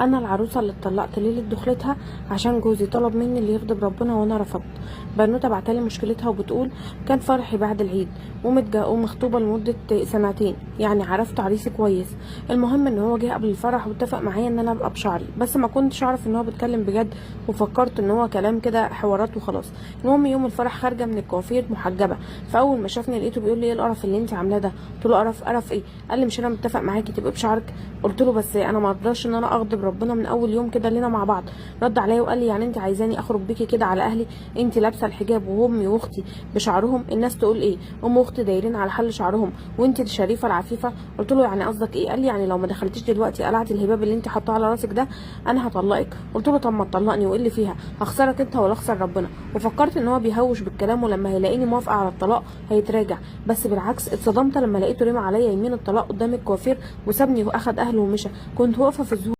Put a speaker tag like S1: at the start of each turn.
S1: انا العروسه اللي اتطلقت ليله دخلتها عشان جوزي طلب مني اللي يغضب ربنا وانا رفضت. بنوته بعتلي مشكلتها وبتقول كان فرحي بعد العيد ومخطوبه لمده سنتين، يعني عرفت عريسي كويس. المهم ان هو جه قبل الفرح واتفق معايا ان انا ابقى بشعري، بس ما كنتش اعرف ان هو بيتكلم بجد وفكرت ان هو كلام كده حوارات وخلاص. المهم يوم الفرح خارجه من الكوافير محجبه، فاول ما شافني لقيته بيقول لي ايه القرف اللي انت عاملاه ده؟ قلت له قرف ايه؟ قال لي مش انا متفق معاكي تبقي بشعرك؟ قلت له بس انا ما اقدرش ان انا اغضب ربنا من اول يوم كده لينا مع بعض. رد عليا وقال لي يعني انت عايزاني اخرج بيكي كده على اهلي؟ انت لابسه الحجاب وامي واختي بشعرهم، الناس تقول ايه؟ ام واختي دايرين على حل شعرهم وانت الشريفه العفيفه. قلت له يعني قصدك ايه؟ قال لي يعني لو ما دخلتيش دلوقتي قلعتي الهباب اللي انت حاطاه على راسك ده انا هطلقك. قلت له طب ما تطلقني وايه اللي فيها؟ هخسرك انت ولا اخسر ربنا؟ وفكرت ان هو بيهوش بالكلام ولما هيلاقيني موافقه على الطلاق هيتراجع، بس بالعكس اتصدمت لما لقيته رمى عليا يمين الطلاق قدام الكوافير وسابني واخد اهله ومشى. كنت واقفه في الزهور